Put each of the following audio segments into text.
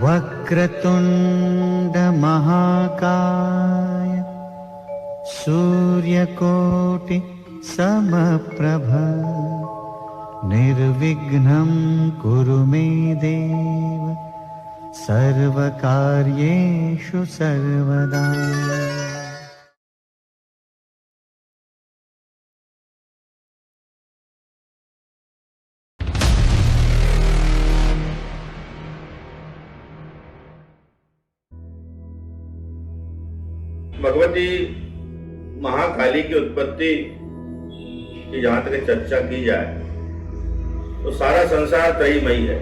वक्रतुंड महाकाय सूर्यकोटि समप्रभ निर्विघ्नं कुरु मे देव सर्वकार्येषु सर्वदा। भगवती महाकाली की उत्पत्ति की जहां तक चर्चा की जाए तो सारा संसार त्रयीमयी है।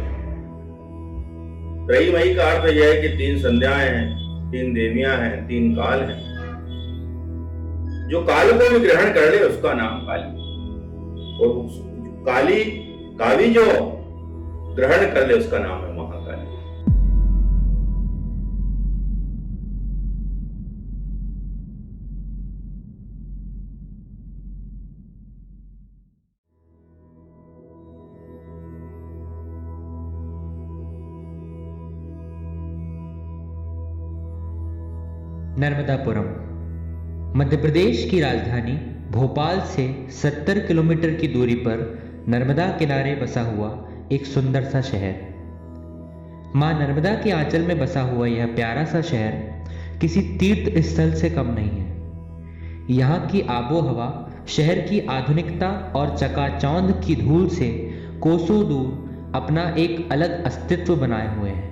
त्रयीमयी का अर्थ यह है कि 3 संध्याएं हैं, 3 देवियां हैं, 3 काल हैं। जो काल को भी ग्रहण कर ले उसका नाम काली, और काली जो ग्रहण कर ले उसका नाम है महाकाली। नर्मदापुरम मध्य प्रदेश की राजधानी भोपाल से 70 किलोमीटर की दूरी पर नर्मदा किनारे बसा हुआ एक सुंदर सा शहर। मां नर्मदा के आंचल में बसा हुआ यह प्यारा सा शहर किसी तीर्थ स्थल से कम नहीं है। यहाँ की आबो हवा शहर की आधुनिकता और चकाचौंध की धूल से कोसों दूर अपना एक अलग अस्तित्व बनाए हुए है।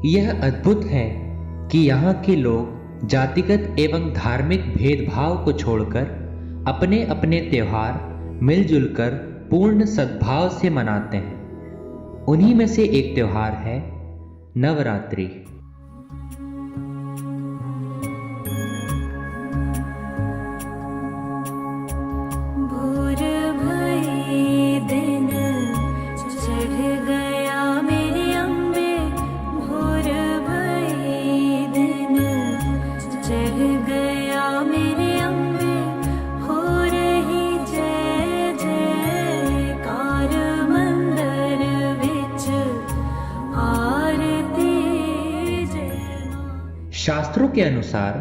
यह अद्भुत है कि यहाँ के लोग जातिगत एवं धार्मिक भेदभाव को छोड़कर अपने अपने त्योहार मिलजुल कर पूर्ण सद्भाव से मनाते हैं। उन्हीं में से एक त्योहार है नवरात्रि। शास्त्रों के अनुसार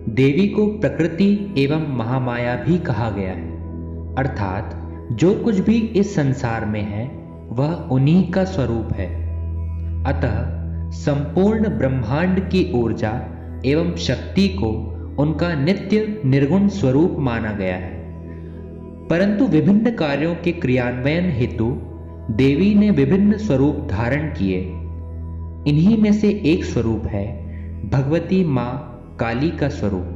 देवी को प्रकृति एवं महामाया भी कहा गया है, अर्थात जो कुछ भी इस संसार में है वह उन्हीं का स्वरूप है। अतः संपूर्ण ब्रह्मांड की ऊर्जा एवं शक्ति को उनका नित्य निर्गुण स्वरूप माना गया है। परंतु विभिन्न कार्यों के क्रियान्वयन हेतु देवी ने विभिन्न स्वरूप धारण किए। इन्हीं में से एक स्वरूप है भगवती मां काली का स्वरूप।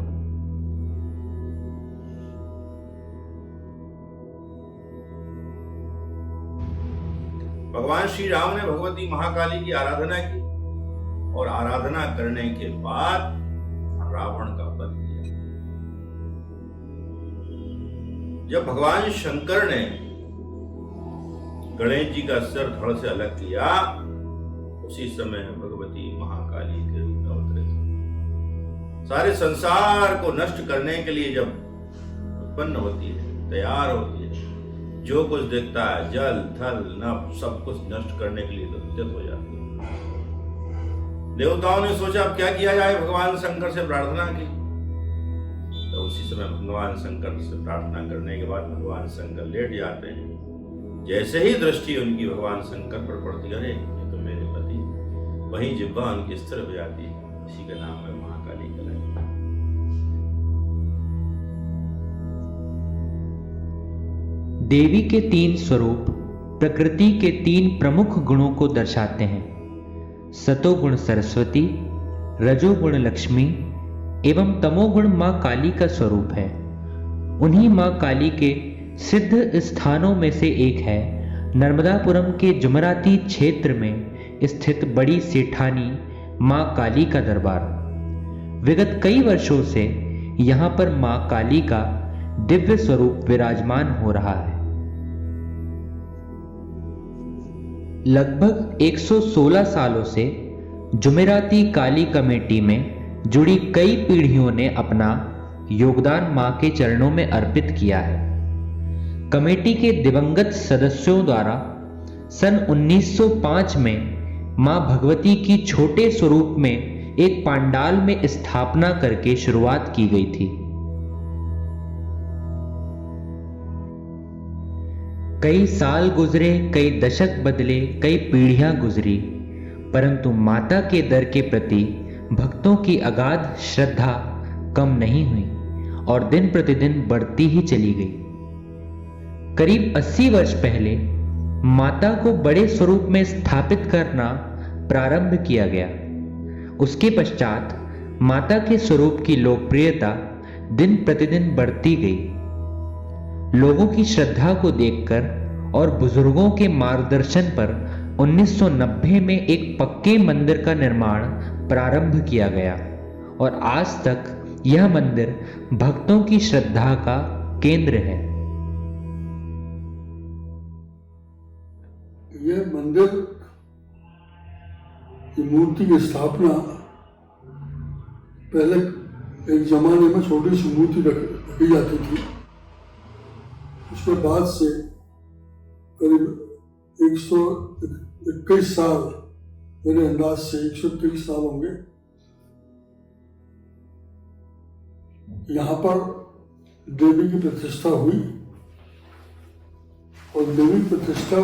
भगवान श्री राम ने भगवती महाकाली की आराधना की और आराधना करने के बाद रावण का वध किया। जब भगवान शंकर ने गणेश जी का सिर धड़ से अलग किया, उसी समय भगवती महाकाली के रूप में अवतरित। सारे संसार को नष्ट करने के लिए जब उत्पन्न होती है, तैयार होती है, जो कुछ दिखता है जल थल नभ सब कुछ नष्ट करने के लिए उद्यत हो जाती है। देवताओं ने सोचा अब क्या किया जाए, भगवान शंकर से प्रार्थना की। तो उसी समय भगवान शंकर से प्रार्थना करने के बाद भगवान शंकर लेट जाते हैं। जैसे ही दृष्टि उनकी भगवान शंकर पर पड़ती, अरे ये तो मेरे पति, वहीं जिह्वा उनकी स्थिर हो जाती है। इसी का नाम है महाकाली कला। देवी के 3 स्वरूप प्रकृति के 3 प्रमुख गुणों को दर्शाते हैं। सतोगुण सरस्वती, रजोगुण लक्ष्मी एवं तमोगुण मां काली का स्वरूप है। उन्हीं मां काली के सिद्ध स्थानों में से एक है नर्मदापुरम के जुमराती क्षेत्र में स्थित बड़ी सेठानी मां काली का दरबार। विगत कई वर्षों से यहां पर मां काली का दिव्य स्वरूप विराजमान हो रहा है। लगभग 116 सालों से जुमेराती काली कमेटी में जुड़ी कई पीढ़ियों ने अपना योगदान मां के चरणों में अर्पित किया है। कमेटी के दिवंगत सदस्यों द्वारा सन 1905 में मां भगवती की छोटे स्वरूप में एक पांडाल में स्थापना करके शुरुआत की गई थी। कई साल गुजरे, कई दशक बदले, कई पीढ़ियां गुजरी, परंतु माता के दर के प्रति भक्तों की अगाध श्रद्धा कम नहीं हुई और दिन प्रतिदिन बढ़ती ही चली गई। करीब 80 वर्ष पहले माता को बड़े स्वरूप में स्थापित करना प्रारंभ किया गया। उसके पश्चात माता के स्वरूप की लोकप्रियता दिन प्रतिदिन बढ़ती गई। लोगों की श्रद्धा को देखकर और बुजुर्गों के मार्गदर्शन पर 1990 में एक पक्के मंदिर का निर्माण प्रारंभ किया गया और आज तक यह मंदिर भक्तों की श्रद्धा का केंद्र है। यह मंदिर की मूर्ति की स्थापना पहले एक जमाने में छोटी सी मूर्ति रखी जाती थी। उसके बाद से करीब 121 साल, मेरे अंदाज से 121 साल होंगे, यहाँ पर देवी की प्रतिष्ठा हुई और देवी की प्रतिष्ठा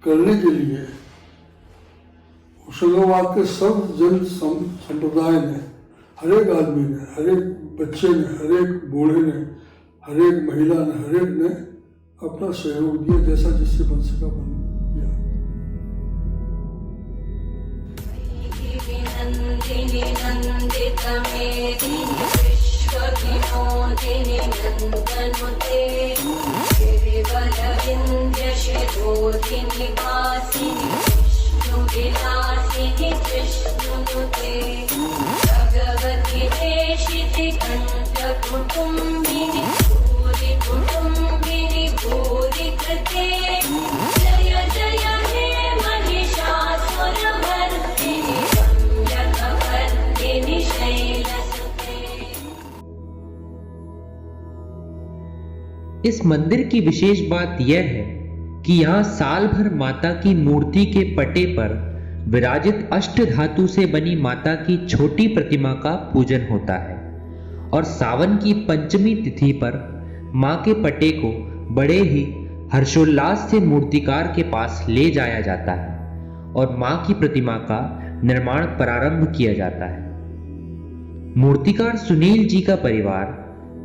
करने के लिए होशंगाबाद के सब जन संप्रदाय ने, हर एक आदमी ने, हर एक बच्चे ने, हर एक बूढ़े ने, हर एक महिला ने, हर एक ने अपना सहयोग दिया, जैसा जिससे बन सका बन दिया। विनोदिनि नन्दनुते गिरिवरविन्द्यशिरोधिनि वासिनि विष्णुविलासिनि कृष्णुनुते भगवति देशिति कण्ठकुटुम्बिनि भूरि कुटुम्बिनि भूरि कृते जय जय हे महिषासुरमर्दिनि रम्यकवर्दिनि शैलसुते। इस मंदिर की विशेष बात यह है कि यहाँ साल भर माता की मूर्ति के पटे पर विराजित अष्ट धातु से बनी माता की छोटी प्रतिमा का पूजन होता है और सावन की पंचमी तिथि पर मां के पटे को बड़े ही हर्षोल्लास से मूर्तिकार के पास ले जाया जाता है और मां की प्रतिमा का निर्माण प्रारंभ किया जाता है। मूर्तिकार सुनील जी का परिवार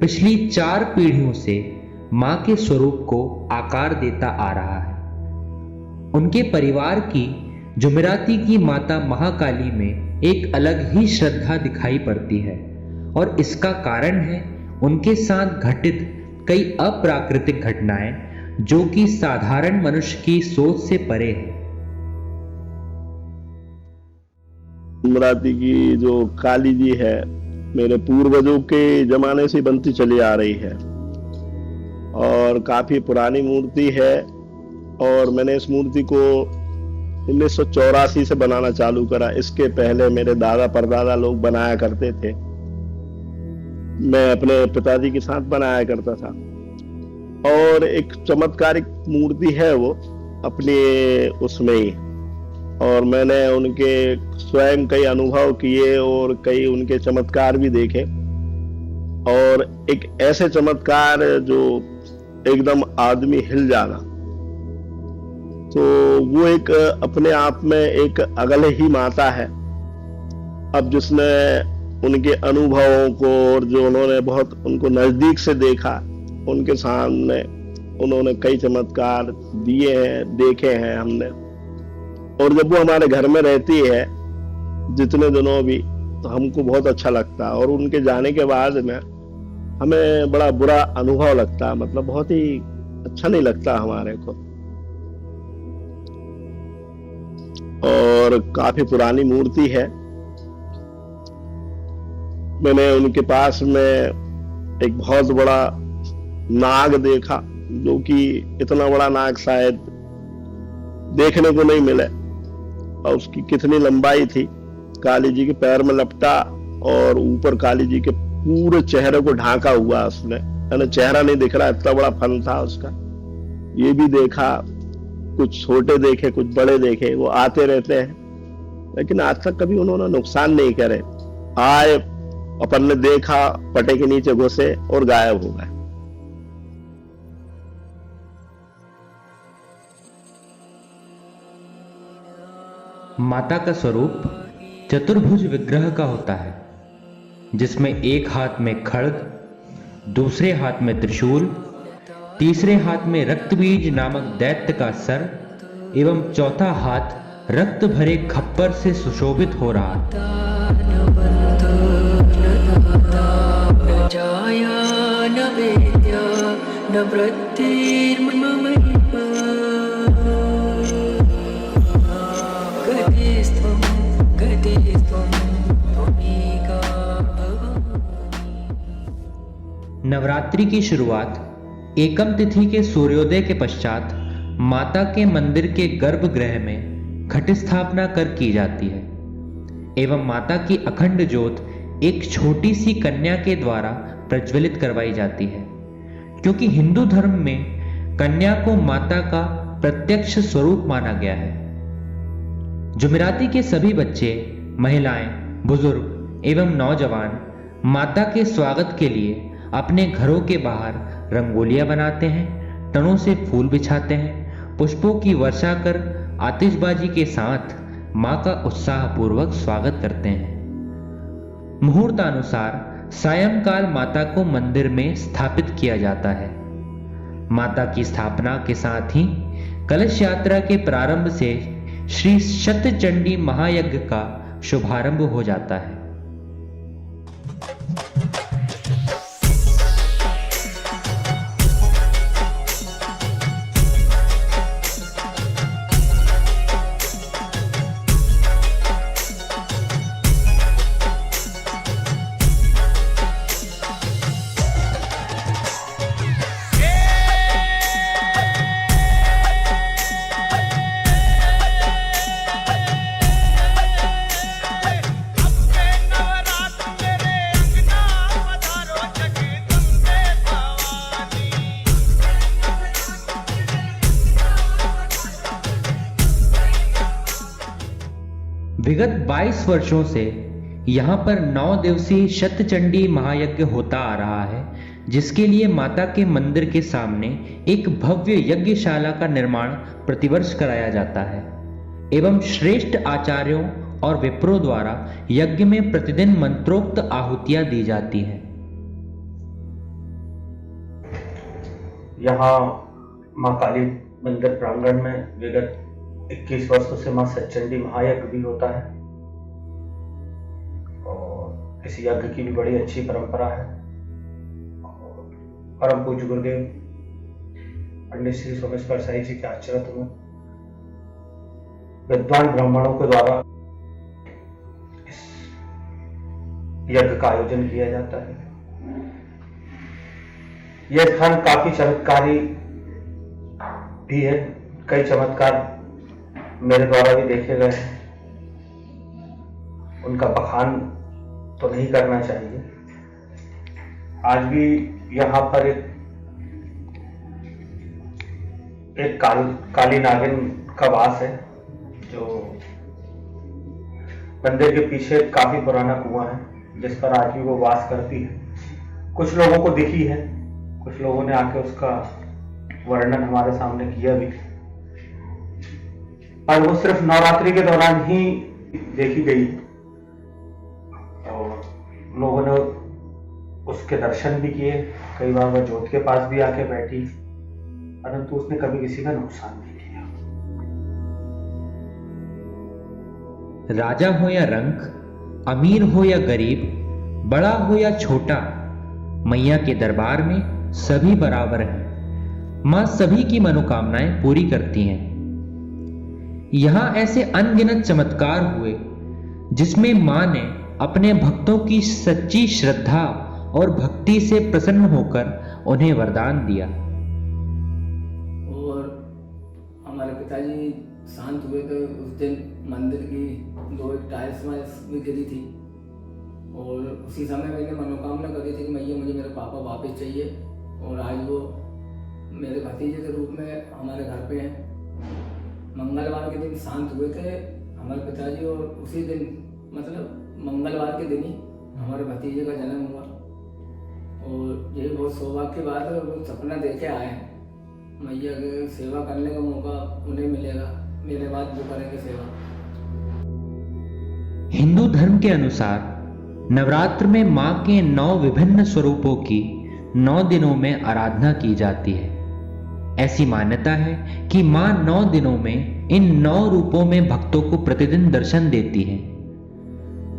पिछली 4 पीढ़ियों से मां के स्वरूप को आकार देता आ रहा है। उनके परिवार की जुमेराती की माता महाकाली में एक अलग ही श्रद्धा दिखाई पड़ती है और इसका कारण है उनके साथ घटित कई अप्राकृतिक घटनाएं जो कि साधारण मनुष्य की सोच से परे है। जुमेराती की जो काली जी है, मेरे पूर्वजों के जमाने से बनती चली आ रही है और काफी पुरानी मूर्ति है और मैंने इस मूर्ति को 1984 से बनाना चालू करा। इसके पहले मेरे दादा परदादा लोग बनाया करते थे, मैं अपने पिताजी के साथ बनाया करता था। और एक चमत्कारिक मूर्ति है वो अपने उसमें ही, और मैंने उनके स्वयं कई अनुभव किए और कई उनके चमत्कार भी देखे। और एक ऐसे चमत्कार जो एकदम आदमी हिल जाना, तो वो एक अपने आप में एक अलग ही माता है। अब जिसने उनके अनुभवों को और जो उन्होंने बहुत उनको नजदीक से देखा, उनके सामने उन्होंने कई चमत्कार दिए हैं, देखे हैं हमने। और जब वो हमारे घर में रहती है जितने दिनों भी, तो हमको बहुत अच्छा लगता है। और उनके जाने के बाद में हमें बड़ा बुरा अनुभव लगता है, मतलब बहुत ही अच्छा नहीं लगता हमारे को। और काफी पुरानी मूर्ति है। मैंने उनके पास में एक बहुत बड़ा नाग देखा, जो कि इतना बड़ा नाग शायद देखने को नहीं मिले। और उसकी कितनी लंबाई थी, काली जी के पैर में लपटा और ऊपर काली जी के पूरे चेहरे को ढांका हुआ उसने। है ना, चेहरा नहीं दिख रहा, इतना बड़ा फन था उसका। ये भी देखा, कुछ छोटे देखे, कुछ बड़े देखे, वो आते रहते हैं, लेकिन आज तक कभी उन्होंने नुकसान नहीं करे। आए, अपन ने देखा, पटे के नीचे घुसे और गायब हो गए। माता का स्वरूप चतुर्भुज विग्रह का होता है, जिसमें एक हाथ में खड्ग, दूसरे हाथ में त्रिशूल, तीसरे हाथ में रक्तबीज नामक दैत्य का सर एवं चौथा हाथ रक्त भरे खप्पर से सुशोभित हो रहा है। न जाया न वेद्या न वृत्तिर्मम महिमा गतिस्त्वं त्वमेका भव। नवरात्रि की शुरुआत एकम तिथि के सूर्योदय के पश्चात माता के मंदिर के गर्भगृह में घट स्थापना कर की जाती है एवं माता की अखंड ज्योत एक छोटी सी कन्या के द्वारा प्रज्वलित करवाई जाती है, क्योंकि हिंदू धर्म में कन्या को माता का प्रत्यक्ष स्वरूप माना गया है। जुमेराती के सभी बच्चे, महिलाएं, बुजुर्ग एवं नौजवान माता के स्वागत के लिए अपने घरों के बाहर रंगोलियां बनाते हैं, तनों से फूल बिछाते हैं, पुष्पों की वर्षा कर आतिशबाजी के साथ मां का उत्साहपूर्वक स्वागत करते हैं। मुहूर्तानुसार सायंकाल माता को मंदिर में स्थापित किया जाता है। माता की स्थापना के साथ ही कलश यात्रा के प्रारंभ से श्री शतचंडी महायज्ञ का शुभारंभ हो जाता है। विगत 22 वर्षों से यहाँ पर 9 दिवसीय शतचंडी महायज्ञ होता आ रहा है, जिसके लिए माता के मंदिर के सामने एक भव्य यज्ञशाला का निर्माण प्रतिवर्ष कराया जाता है एवं श्रेष्ठ आचार्यों और विप्रों द्वारा यज्ञ में प्रतिदिन मंत्रोक्त आहुतियां दी जाती हैं। यहाँ माँ काली मंदिर प्रांगण में विगत 21 वर्षों से माँ सतचंडी महायज्ञ भी होता है और इस यज्ञ की भी बड़ी अच्छी परंपरा है। परम पूज्य गुरुदेव पंडित श्री सोमेश्वर साई जी के आचरण में विद्वान ब्राह्मणों के द्वारा इस यज्ञ का आयोजन किया जाता है। यह स्थान काफी चमत्कारी भी है। कई चमत्कार मेरे द्वारा भी देखे गए हैं, उनका बखान तो नहीं करना चाहिए। आज भी यहाँ पर एक काली नागिन का वास है, जो मंदिर के पीछे काफी पुराना कुआं है, जिस पर आज भी वो वास करती है। कुछ लोगों को दिखी है, कुछ लोगों ने आके उसका वर्णन हमारे सामने किया भी, और वो सिर्फ नवरात्रि के दौरान ही देखी गई और लोगों ने उसके दर्शन भी किए। कई बार वह ज्योत के पास भी आके बैठी, परंतु उसने कभी किसी का नुकसान नहीं किया। राजा हो या रंक, अमीर हो या गरीब, बड़ा हो या छोटा, मैया के दरबार में सभी बराबर हैं। मां सभी की मनोकामनाएं पूरी करती हैं। यहां ऐसे अनगिनत चमत्कार हुए जिसमें मां ने अपने भक्तों की सच्ची श्रद्धा और भक्ति से प्रसन्न होकर उन्हें वरदान दिया। और हमारे पिताजी शांत हुए तो उस दिन मंदिर की 2 टाइल्स भी गिरी थी और उसी समय मैंने मनोकामना करी थी कि मैया मुझे मेरे पापा वापस चाहिए और आज वो मेरे भतीजे के रूप में हमारे घर पे हैं। मंगलवार के दिन शांत हुए थे हमारे पिताजी, और उसी दिन मतलब मंगलवार के दिन ही हमारे भतीजे का जन्म हुआ। और ये बहुत सौभाग्य की बात है, वो सपना देखे आए हैं। मैया की सेवा करने का मौका उन्हें मिलेगा, मेरे बाद वो करेंगे सेवा। हिंदू धर्म के अनुसार नवरात्र में मां के 9 विभिन्न स्वरूपों की 9 दिनों में आराधना की जाती है। ऐसी मान्यता है कि मां 9 दिनों में इन 9 रूपों में भक्तों को प्रतिदिन दर्शन देती है।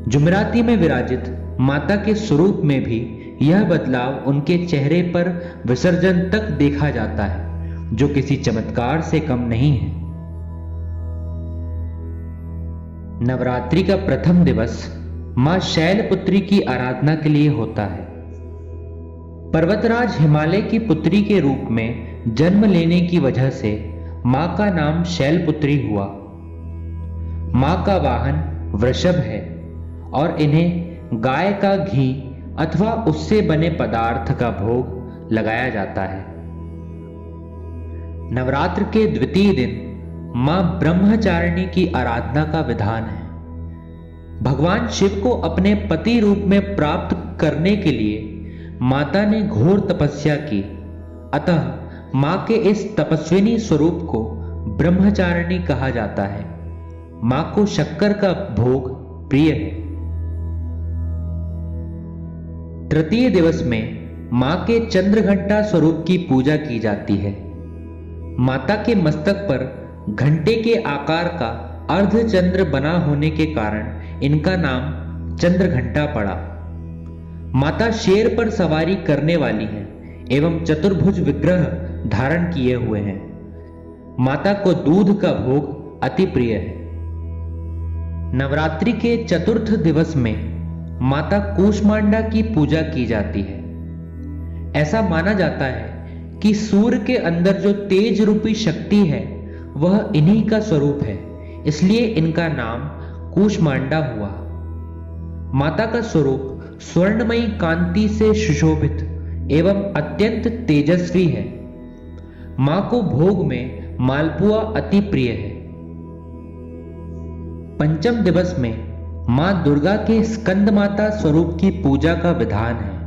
जुमराती में विराजित माता के स्वरूप में भी यह बदलाव उनके चेहरे पर विसर्जन तक देखा जाता है, जो किसी चमत्कार से कम नहीं है। नवरात्रि का प्रथम दिवस मां शैलपुत्री की आराधना के लिए होता है। पर्वतराज हिमालय की पुत्री के रूप में जन्म लेने की वजह से मां का नाम शैलपुत्री हुआ। मां का वाहन वृषभ है और इन्हें गाय का घी अथवा उससे बने पदार्थ का भोग लगाया जाता है। नवरात्र के द्वितीय दिन मां ब्रह्मचारिणी की आराधना का विधान है। भगवान शिव को अपने पति रूप में प्राप्त करने के लिए माता ने घोर तपस्या की, अतः मां के इस तपस्विनी स्वरूप को ब्रह्मचारिणी कहा जाता है। मां को शक्कर का भोग प्रिय है। तृतीय दिवस में मां के चंद्रघंटा स्वरूप की पूजा की जाती है। माता के मस्तक पर घंटे के आकार का अर्धचंद्र बना होने के कारण इनका नाम चंद्रघंटा पड़ा। माता शेर पर सवारी करने वाली हैं एवं चतुर्भुज विग्रह धारण किए हुए हैं। माता को दूध का भोग अति प्रिय है। नवरात्रि के चतुर्थ दिवस में माता कूष्मांडा की पूजा की जाती है। ऐसा माना जाता है कि सूर्य के अंदर जो तेज रूपी शक्ति है वह इन्हीं का स्वरूप है, इसलिए इनका नाम कूष्मांडा हुआ। माता का स्वरूप स्वर्णमयी कांति से सुशोभित एवं अत्यंत तेजस्वी है। मां को भोग में मालपुआ अति प्रिय है। पंचम दिवस में मां दुर्गा के स्कंद माता स्वरूप की पूजा का विधान है।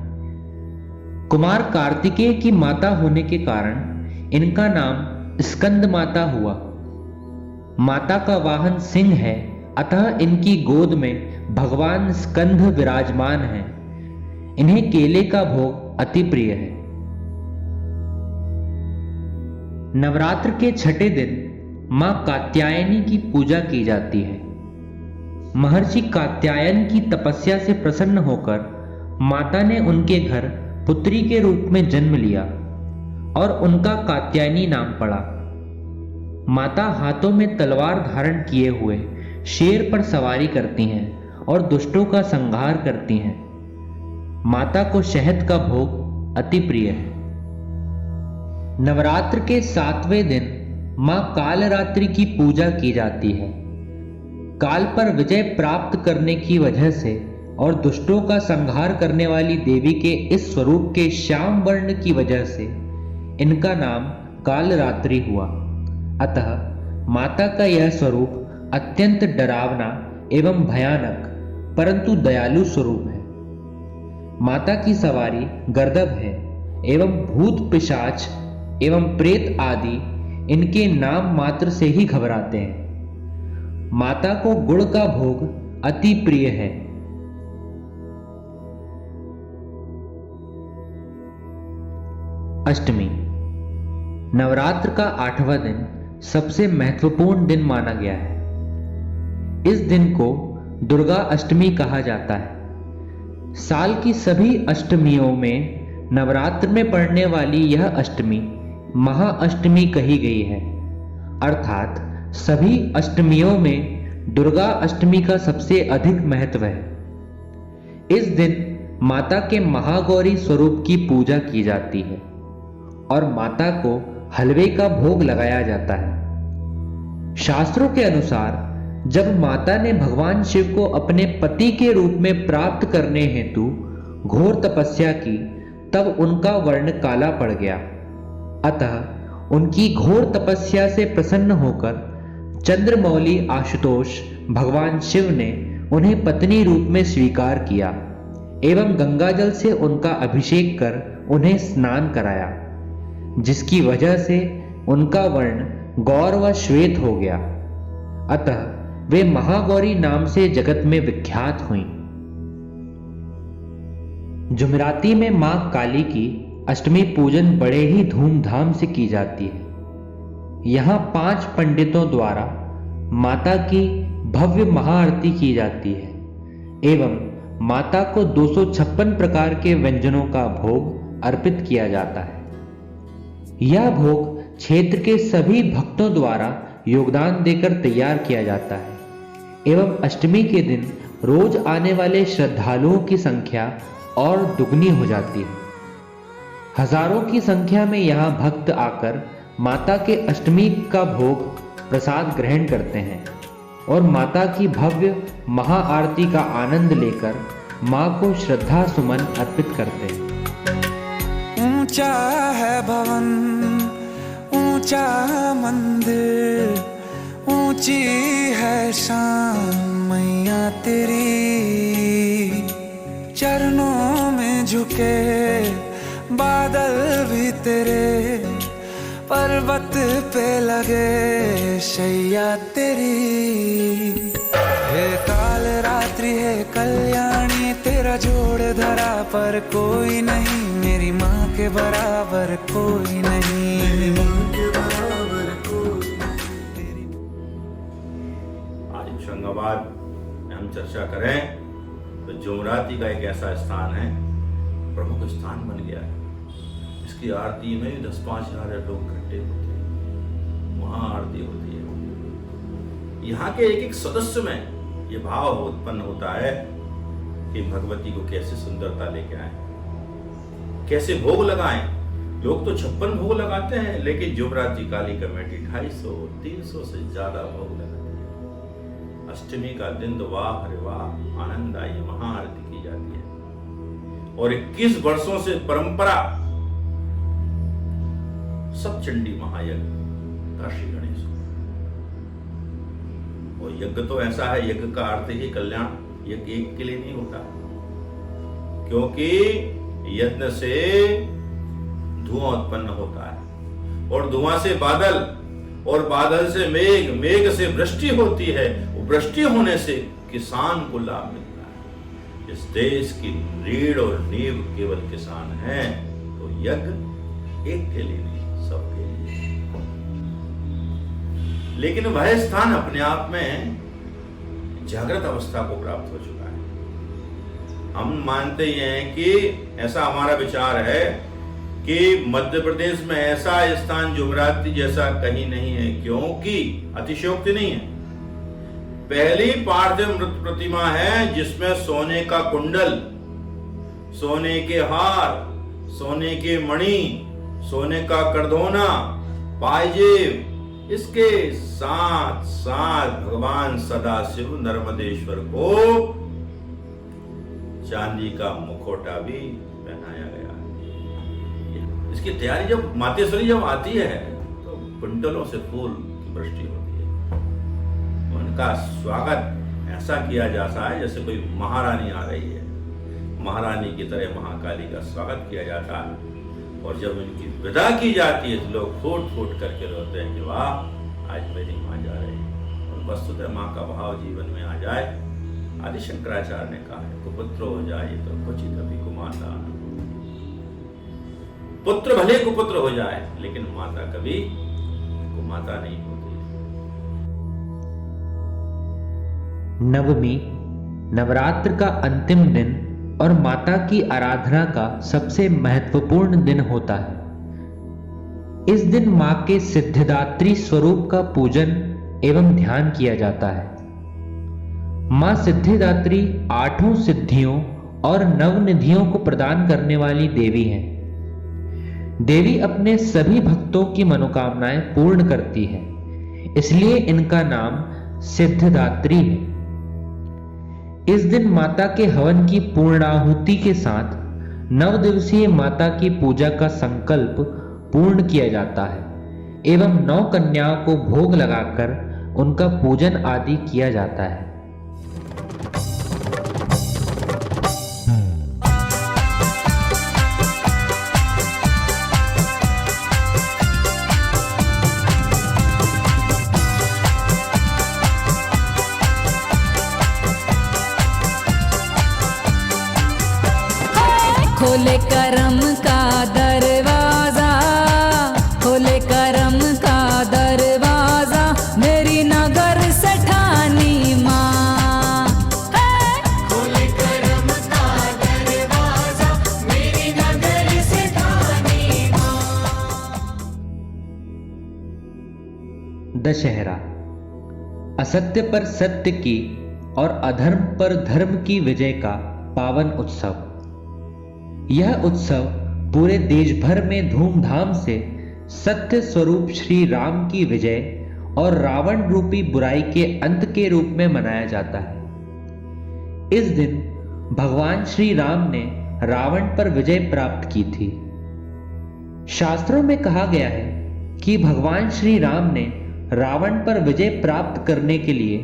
कुमार कार्तिकेय की माता होने के कारण इनका नाम स्कंद माता हुआ। माता का वाहन सिंह है, अतः इनकी गोद में भगवान स्कंद विराजमान हैं। इन्हें केले का भोग अति प्रिय है। नवरात्र के छठे दिन मां कात्यायनी की पूजा की जाती है। महर्षि कात्यायन की तपस्या से प्रसन्न होकर माता ने उनके घर पुत्री के रूप में जन्म लिया और उनका कात्यायनी नाम पड़ा। माता हाथों में तलवार धारण किए हुए शेर पर सवारी करती हैं और दुष्टों का संहार करती हैं। माता को शहद का भोग अति प्रिय है। नवरात्र के 7वें दिन मां कालरात्रि की पूजा की जाती है। काल पर विजय प्राप्त करने की वजह से और दुष्टों का संहार करने वाली देवी के इस स्वरूप के श्याम वर्ण की वजह से इनका नाम कालरात्रि हुआ। अतः माता का यह स्वरूप अत्यंत डरावना एवं भयानक परंतु दयालु स्वरूप है। माता की सवारी गर्दभ है एवं भूत पिशाच एवं प्रेत आदि इनके नाम मात्र से ही घबराते हैं। माता को गुड़ का भोग अति प्रिय है। अष्टमी नवरात्र का 8वां दिन सबसे महत्वपूर्ण दिन माना गया है। इस दिन को दुर्गा अष्टमी कहा जाता है। साल की सभी अष्टमियों में नवरात्र में पड़ने वाली यह अष्टमी महाअष्टमी कही गई है, अर्थात सभी अष्टमियों में दुर्गा अष्टमी का सबसे अधिक महत्व है। इस दिन माता के महागौरी स्वरूप की पूजा की जाती है और माता को हलवे का भोग लगाया जाता है। शास्त्रों के अनुसार जब माता ने भगवान शिव को अपने पति के रूप में प्राप्त करने हेतु घोर तपस्या की, तब उनका वर्ण काला पड़ गया। अतः उनकी घोर तपस्या से प्रसन्न होकर चंद्रमौली आशुतोष भगवान शिव ने उन्हें पत्नी रूप में स्वीकार किया एवं गंगाजल से उनका अभिषेक कर उन्हें स्नान कराया, जिसकी वजह से उनका वर्ण गौर व श्वेत हो गया। अतः वे महागौरी नाम से जगत में विख्यात हुईं। जुमराती में मां काली की अष्टमी पूजन बड़े ही धूमधाम से की जाती है। यहाँ 5 पंडितों द्वारा माता की भव्य महाआरती की जाती है एवं माता को 256 प्रकार के व्यंजनों का भोग अर्पित किया जाता है। यह भोग क्षेत्र के सभी भक्तों द्वारा योगदान देकर तैयार किया जाता है एवं अष्टमी के दिन रोज आने वाले श्रद्धालुओं की संख्या और दुगनी हो जाती है। हजारों की संख्या में यहाँ भक्त आकर माता के अष्टमी का भोग प्रसाद ग्रहण करते हैं और माता की भव्य महाआरती का आनंद लेकर मां को श्रद्धा सुमन अर्पित करते हैं। ऊंचा है भवन, ऊंचा मंदिर, ऊंची है शान मैया तेरी। चरणों में झुके बादल भी तेरे, पर्वत पे लगे शैया तेरी। हे काल रात्रि है कल्याणी, तेरा जोड़ धरा पर कोई नहीं, मेरी माँ के बराबर कोई नहीं, मेरी माँ के बराबर कोई नहीं। आज होशंगाबाद में हम चर्चा करें तो जुमराती का एक ऐसा स्थान है, प्रमुख स्थान बन गया है। इसकी आरती में 10-5 हज़ार लोग इकट्ठे होते हैं, वहाँ आरती होती है। यहाँ के एक सदस्य में ये भाव उत्पन्न होता है कि भगवती को कैसे सुंदरता लेके आए, कैसे भोग लगाएं। लोग तो 56 भोग लगाते हैं, लेकिन जुमराती काली कमेटी 250-300 से ज्यादा भोग लगाती है। अष्टमी का दिन तो वाह रे वाह आनंददायी महाआरती की जाती है और 21 वर्षों से परंपरा सप्तचंडी महायज्ञ काशी गणेश। और यज्ञ तो ऐसा है, यज्ञ का अर्थ ही कल्याण, यज्ञ एक के लिए नहीं होता, क्योंकि यज्ञ से धुआं उत्पन्न होता है और धुआं से बादल और बादल से मेघ, मेघ से वृष्टि होती है, वृष्टि होने से किसान को लाभ मिलता है। इस देश की रीढ़ और नींव केवल किसान है, तो यज्ञ एक के लिए नहीं, सबके लिए। लेकिन वह स्थान अपने आप में जागृत अवस्था को प्राप्त हो चुका है। हम मानते हैं कि ऐसा हमारा विचार है कि मध्य प्रदेश में ऐसा स्थान जुमराती जैसा कहीं नहीं है, क्योंकि अतिशयोक्ति नहीं है। पहली पार्थिव मृत प्रतिमा है जिसमें सोने का कुंडल, सोने के हार, सोने के मणि, सोने का करधोना, पायजेब, इसके साथ साथ भगवान सदाशिव नर्मदेश्वर को चांदी का मुखौटा भी पहनाया गया है। इसकी तैयारी जब मातेश्वरी जब आती है तो कुंडलों से फूल की वृष्टि होती है। उनका स्वागत ऐसा किया जाता है जैसे कोई महारानी आ रही है, महारानी की तरह महाकाली का स्वागत किया जाता है। और जब उनकी विदा की जाती है तो लोग फूट फूट करके रोते हैं कि वाह आज मेरी माँ जा रही है। और वस्तुतः माँ का भाव जीवन में आ जाए, आदि शंकराचार्य ने कहा है, कुपुत्र हो जाए तो क्वचित अभी कुमाता। पुत्र भले कुपुत्र हो जाए, लेकिन माता कभी कुमाता नहीं होती। नवमी नवरात्र का अंतिम दिन और माता की आराधना का सबसे महत्वपूर्ण दिन होता है। इस दिन मां के सिद्धिदात्री स्वरूप का पूजन एवं ध्यान किया जाता है। मां सिद्धिदात्री 8 सिद्धियों और नवनिधियों को प्रदान करने वाली देवी हैं। देवी अपने सभी भक्तों की मनोकामनाएं पूर्ण करती है, इसलिए इनका नाम सिद्धिदात्री है। इस दिन माता के हवन की पूर्णाहुति के साथ 9 दिवसीय माता की पूजा का संकल्प पूर्ण किया जाता है एवं 9 कन्याओं को भोग लगाकर उनका पूजन आदि किया जाता है। खोले करम का दरवाजा, खोले करम का दरवाजा, मेरी नगर सेठानी माँ। खोले करम का दरवाजा, मेरी नगर सेठानी माँ। दशहरा असत्य पर सत्य की और अधर्म पर धर्म की विजय का पावन उत्सव। यह उत्सव पूरे देश भर में धूमधाम से सत्य स्वरूप श्री राम की विजय और रावण रूपी बुराई के अंत के रूप में मनाया जाता है। इस दिन भगवान श्री राम ने रावण पर विजय प्राप्त की थी। शास्त्रों में कहा गया है कि भगवान श्री राम ने रावण पर विजय प्राप्त करने के लिए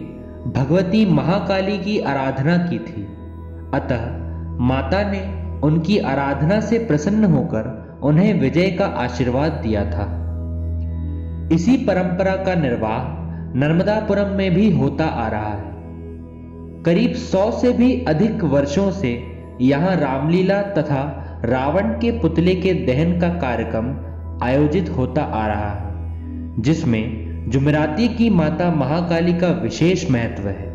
भगवती महाकाली की आराधना की थी। अतः माता ने उनकी आराधना से प्रसन्न होकर उन्हें विजय का आशीर्वाद दिया था। इसी परंपरा का निर्वाह नर्मदापुरम में भी होता आ रहा है। करीब 100 से भी अधिक वर्षों से यहाँ रामलीला तथा रावण के पुतले के दहन का कार्यक्रम आयोजित होता आ रहा है, जिसमें जुमेराती की माता महाकाली का विशेष महत्व है।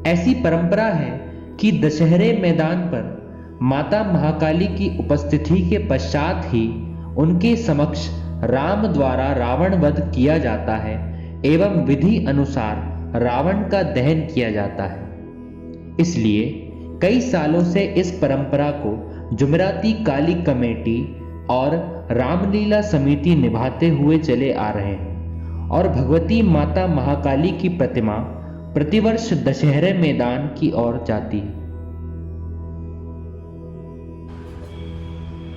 ऐसी परंपरा है कि दशहरे मैदान पर माता महाकाली की उपस्थिति के पश्चात ही उनके समक्ष राम द्वारा रावण वध किया जाता है एवं विधि अनुसार रावण का दहन किया जाता है। इसलिए कई सालों से इस परंपरा को जुमेराती काली कमेटी और रामलीला समिति निभाते हुए चले आ रहे हैं और भगवती माता महाकाली की प्रतिमा प्रतिवर्ष दशहरे मैदान की ओर जाती है।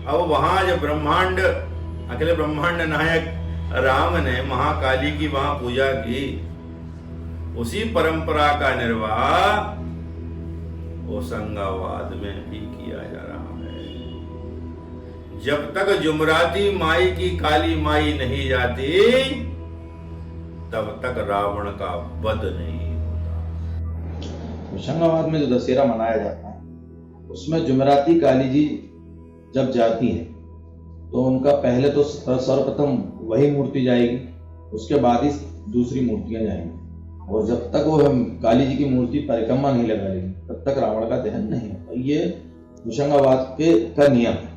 अब वहां जब ब्रह्मांड अखिल ब्रह्मांड नायक राम ने महाकाली की वहां पूजा की, उसी परंपरा का निर्वाह होशंगाबाद में भी किया जा रहा है। जब तक जुमराती माई की काली माई नहीं जाती, तब तक रावण का वध नहीं होता। होशंगाबाद में जो दशहरा मनाया जाता है, उसमें जुमराती काली जी जब जाती है तो उनका पहले तो सर्वप्रथम वही मूर्ति जाएगी, उसके बाद ही दूसरी मूर्तियां जाएंगी, और जब तक वो काली जी की मूर्ति परिक्रमा नहीं लगा लेगी तब तक रावण का दहन नहीं होता। ये होशंगाबाद का नियम है।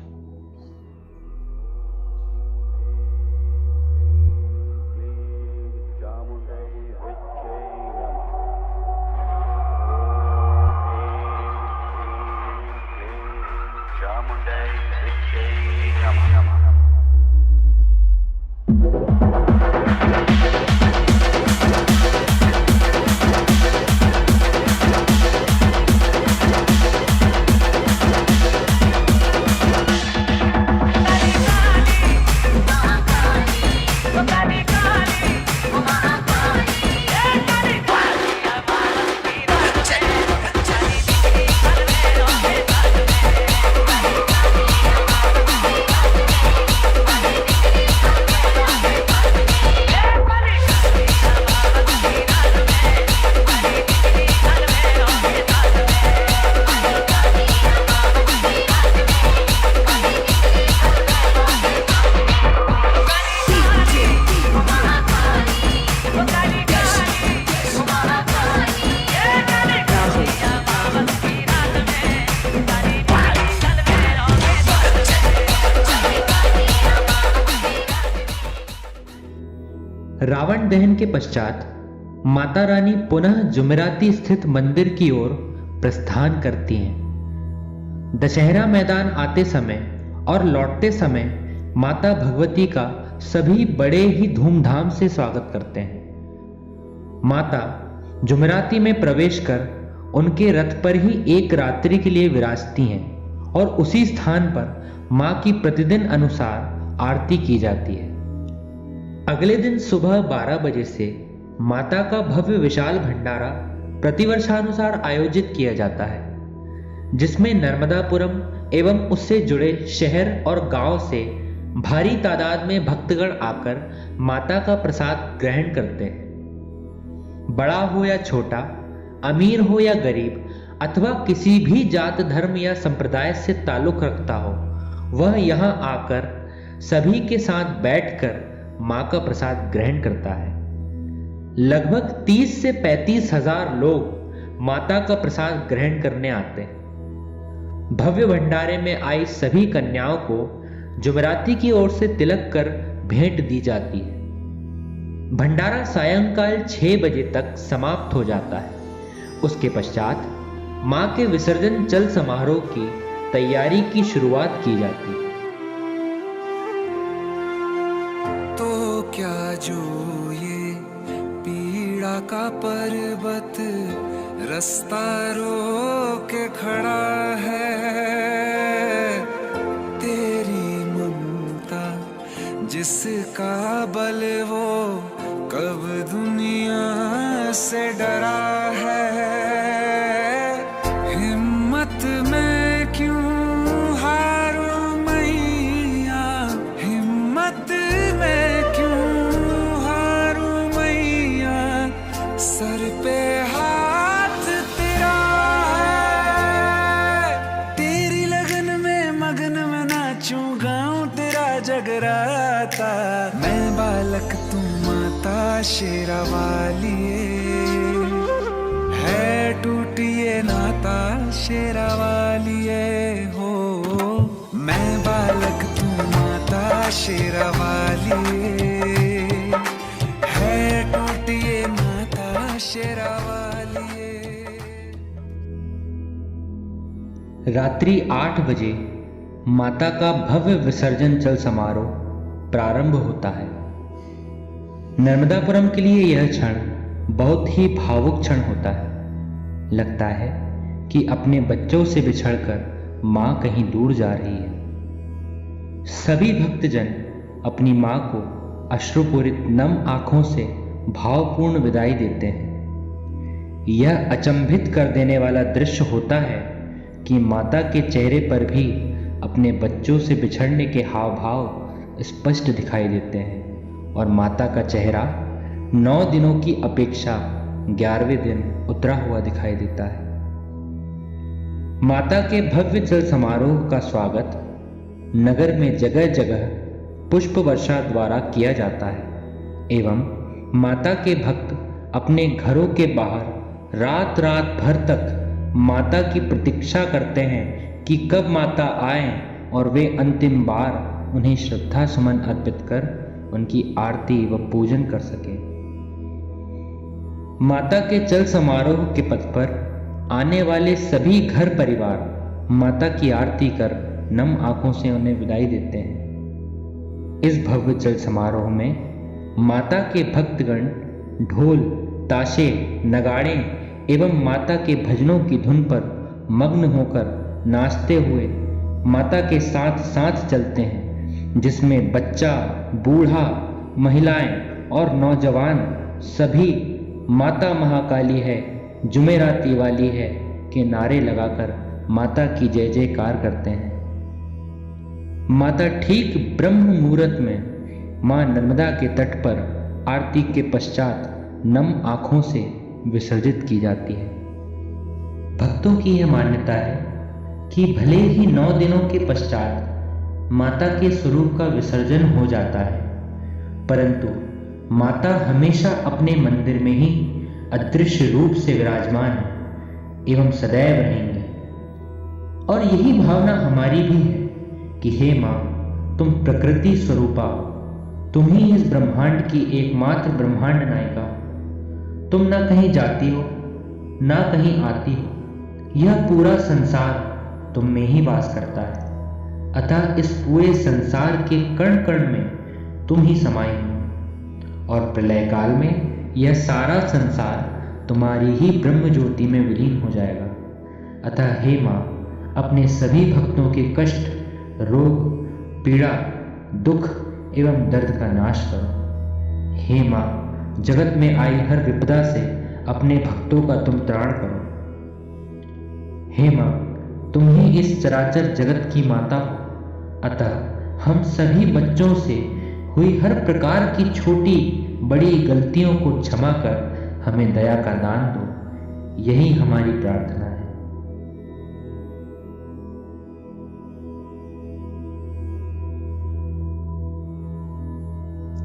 रावण दहन के पश्चात माता रानी पुनः जुमेराती स्थित मंदिर की ओर प्रस्थान करती हैं। दशहरा मैदान आते समय और लौटते समय माता भगवती का सभी बड़े ही धूमधाम से स्वागत करते हैं। माता जुमेराती में प्रवेश कर उनके रथ पर ही एक रात्रि के लिए विराजती हैं और उसी स्थान पर मां की प्रतिदिन अनुसार आरती की जाती है। अगले दिन सुबह 12 बजे से माता का भव्य विशाल भंडारा प्रतिवर्षानुसार आयोजित किया जाता है, जिसमें नर्मदापुरम एवं उससे जुड़े शहर और गांव से भारी तादाद में भक्तगण आकर माता का प्रसाद ग्रहण करते हैं। बड़ा हो या छोटा, अमीर हो या गरीब, अथवा किसी भी जात धर्म या संप्रदाय से ताल्लुक रखता हो, वह यहाँ आकर सभी के साथ बैठकर मां का प्रसाद ग्रहण करता है। लगभग 30 से 35 हजार लोग माता का प्रसाद ग्रहण करने आते हैं। भव्य भंडारे में आई सभी कन्याओं को जुमेराती की ओर से तिलक कर भेंट दी जाती है। भंडारा सायंकाल 6 बजे तक समाप्त हो जाता है। उसके पश्चात मां के विसर्जन चल समारोह की तैयारी की शुरुआत की जाती है। तो क्या जो ये पीड़ा का पर्वत रास्ता रोक के खड़ा है, तेरी ममता जिसका बल वो कब दुनिया से डरा है। हिम्मत में क्यों हारूं मैया, हिम्मत में क्यों हारूं मैया, सर पे हाथ तेरा है। तेरी लगन में मगन में नाचूं गाऊं तेरा जगराता। मैं बालक तू माता शेरा वाली है, टूटिए नाता शेरा वाली हो। मैं बालक तू माता शेरा वाली है, टूटिए नाता शेरा वाली। रात्रि 8 बजे माता का भव्य विसर्जन चल समारोह प्रारंभ होता है। नर्मदापुरम के लिए यह क्षण बहुत ही भावुक क्षण होता है। लगता है कि अपने बच्चों से बिछड़कर मां कहीं दूर जा रही है। सभी भक्तजन अपनी मां को अश्रुपूरित नम आंखों से भावपूर्ण विदाई देते हैं। यह अचंभित कर देने वाला दृश्य होता है कि माता के चेहरे पर भी अपने बच्चों से बिछड़ने के हाव भाव स्पष्ट दिखाई देते हैं, और माता का चेहरा 9 दिनों की अपेक्षा 11वें दिन उतरा हुआ दिखाई देता है। माता के भव्य चल समारोह का स्वागत नगर में जगह जगह पुष्प वर्षा द्वारा किया जाता है एवं माता के भक्त अपने घरों के बाहर रात रात भर तक माता की प्रतीक्षा करते हैं कि कब माता आए और वे अंतिम बार उन्हें श्रद्धा सुमन अर्पित कर उनकी आरती व पूजन कर सके। माता के चल समारोह के पथ पर आने वाले सभी घर परिवार माता की आरती कर नम आंखों से उन्हें विदाई देते हैं। इस भव्य चल समारोह में माता के भक्तगण ढोल, ताशे, नगाड़े एवं माता के भजनों की धुन पर मग्न होकर नाचते हुए माता के साथ साथ चलते हैं, जिसमें बच्चा, बूढ़ा, महिलाएं और नौजवान सभी माता महाकाली है, जुमेराती वाली है के नारे लगाकर माता की जय जयकार करते हैं। माता ठीक ब्रह्म मुहूर्त में मां नर्मदा के तट पर आरती के पश्चात नम आंखों से विसर्जित की जाती है। भक्तों की यह मान्यता है कि भले ही 9 दिनों के पश्चात माता के स्वरूप का विसर्जन हो जाता है, परंतु माता हमेशा अपने मंदिर में ही अदृश्य रूप से विराजमान है एवं सदैव रहेंगी। और यही भावना हमारी भी है कि हे मां, तुम प्रकृति स्वरूपा हो, तुम ही इस ब्रह्मांड की एकमात्र ब्रह्मांड नायिका हो। तुम ना कहीं जाती हो ना कहीं आती हो, यह पूरा संसार तुम में ही वास करता है। अतः इस पूरे संसार के कण कण में तुम ही समाई हो, और प्रलय काल में यह सारा संसार तुम्हारी ही ब्रह्म ज्योति में विलीन हो जाएगा। अतः हे मां, अपने सभी भक्तों के कष्ट, रोग, पीड़ा, दुख एवं दर्द का नाश करो। हे माँ, जगत में आई हर विपदा से अपने भक्तों का तुम त्राण करो। हे माँ, तुम ही इस चराचर जगत की माता हो, अतः हम सभी बच्चों से हुई हर प्रकार की छोटी बड़ी गलतियों को क्षमा कर हमें दया का दान दो। यही हमारी प्रार्थना है।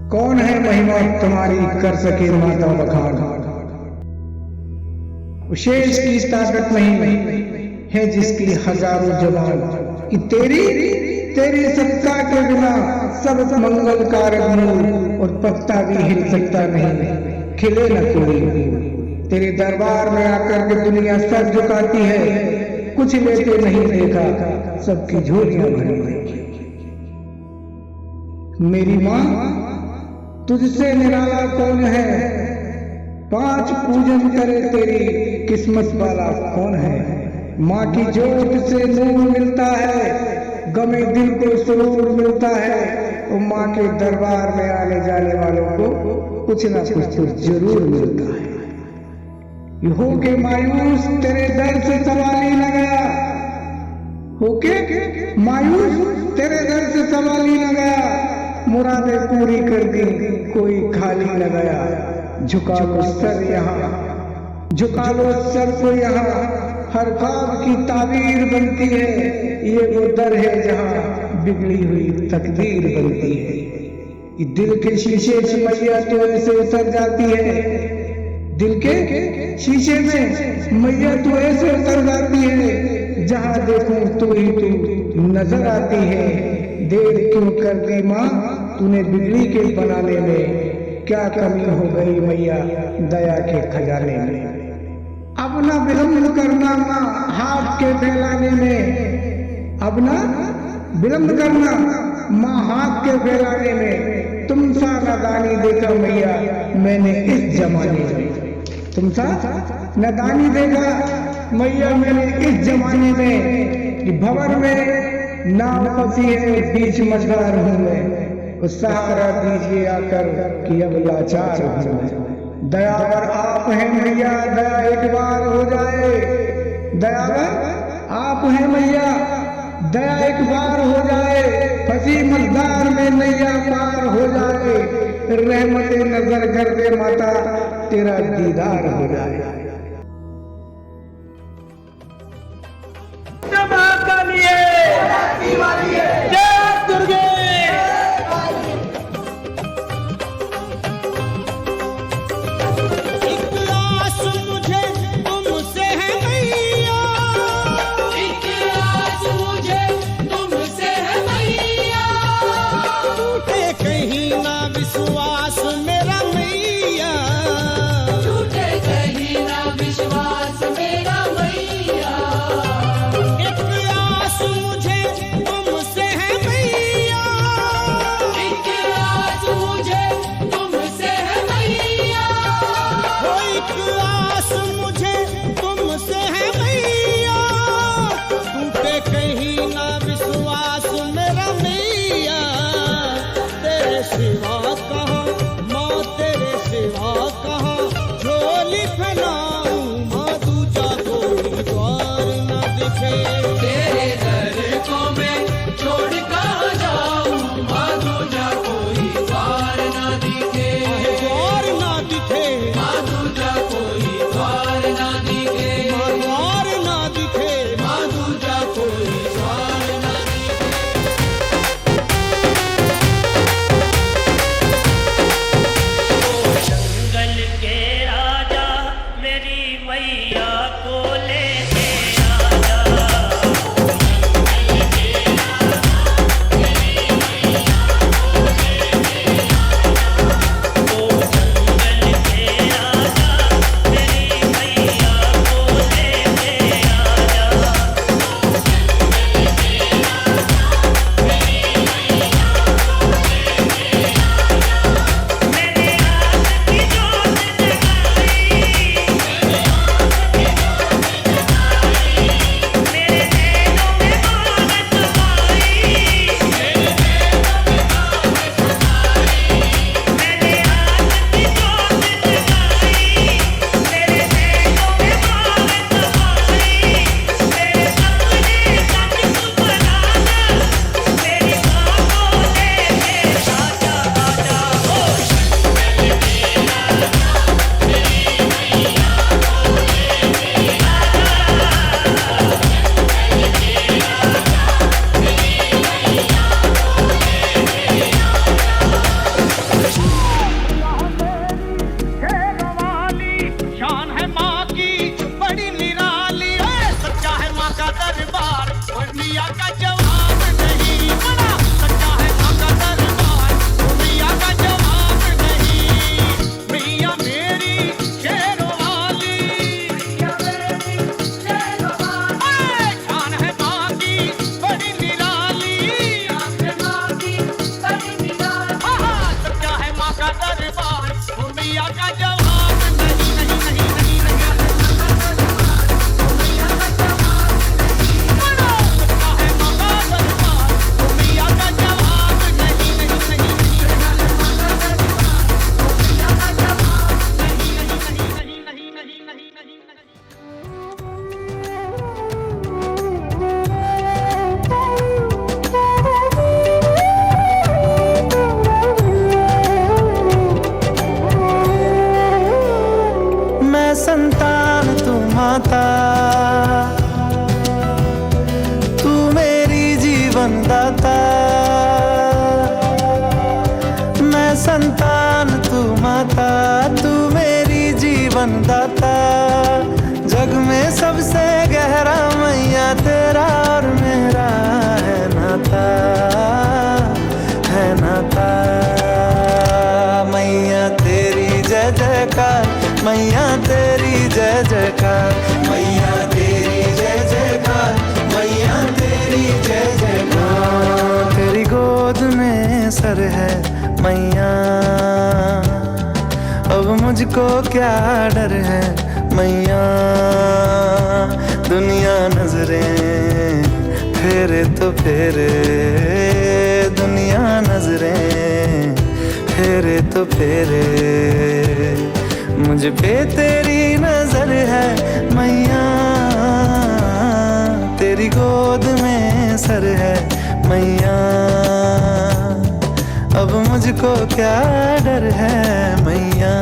कौन है महिमा तुम्हारी कर सके माता बखान, शेष की ताकत नहीं है जिसकी हजारों जवान। कि तेरी सत्ता के बिना सब मंगल कारक मूल और पत्ता भी हिल सकता नहीं, खिले न कोई। तेरे दरबार में आकर के दुनिया सर झुकाती है, कुछ लेते नहीं देखा सबकी झोलियां भरी। मेरी माँ, तुझसे निराला कौन है, 5 पूजन करे तेरी किस्मत वाला कौन है। माँ की जोत से नूर मिलता है, गमे दिल को सुरूर मिलता है। और माँ के दरबार में आने जाने वालों को कुछ ना कुछ तो जरूर मिलता है। हो के मायूस तेरे दर से सवाल ही न गया, होके मायूस तेरे दर से सवाल ही न गया। मुरादें पूरी कर दी कोई खाली न गया। झुका लो सर यहाँ, झुका लो सर को यहाँ, हर ख्वाब की ताबीर बनती है। ये वो दर है जहाँ बिगड़ी हुई तकदीर बनती है। कि दिल के शीशे से मैया तो ऐसे उतर जाती है, दिल के शीशे में मैया तो ऐसे उतर जाती है, जहाँ देखूं तू ही तू नजर आती है। देर क्यों कर दी माँ तूने बिगड़ी के बनाने में, क्या कमी हो गई मैया दया के खजाने में। अब ना विलम्ब करना माँ हाथ के फैलाने में, अब ना विलम्ब करना माँ हाथ के फैलाने में। तुम सा नादानी देखा मैया मैंने इस जमाने में, तुम सा नादानी देखा मैया मैंने इस जमाने में। कि भंवर में नाव फंसी है बीच मझधार हूँ मैं, सहारा दीजिए आकर कि अब लाचार हूँ मैं। दयावर आप हैं मैया, दया एक बार हो जाए। दयावर आप हैं मैया, दया एक बार हो जाए। फंसी मझधार में नैया पार हो जाए। रहमते नजर कर दे माता तेरा दीदार हो जाए। विश्वास मेरा मैया, झूठे कहीं ना मैया का जवाब नहीं, बड़ा सच्चा है माँ का दरबार, ओ मैया का जवाब नहीं। मैया मेरी शेरों वाली, शान है माँ की बड़ी निराली, सच्चा है माँ का दरबार, ओ मैया का जवाब नहीं, नहीं, नहीं, नहीं, नहीं। मैं संतान तू माता, तू मेरी जीवन दाता। मैं संतान तू माता, तू मेरी जीवन दाता। जग में सबसे गहरा मैया तेरा और मेरा है नाता, है नाता। मैया तेरी जय जयकार, मैया तेरी जय जयकार, मैया तेरी जय जयकार, मैया तेरी जय जयकार। तेरी गोद में सर है मैया, अब मुझको क्या डर है मैया। दुनिया नजरें फेरे तो फेरे, दुनिया नजरें फेरे तो फेरे। मुझ पे तेरी नजर है मैया, तेरी गोद में सर है मैया। अब मुझको क्या डर है मैया।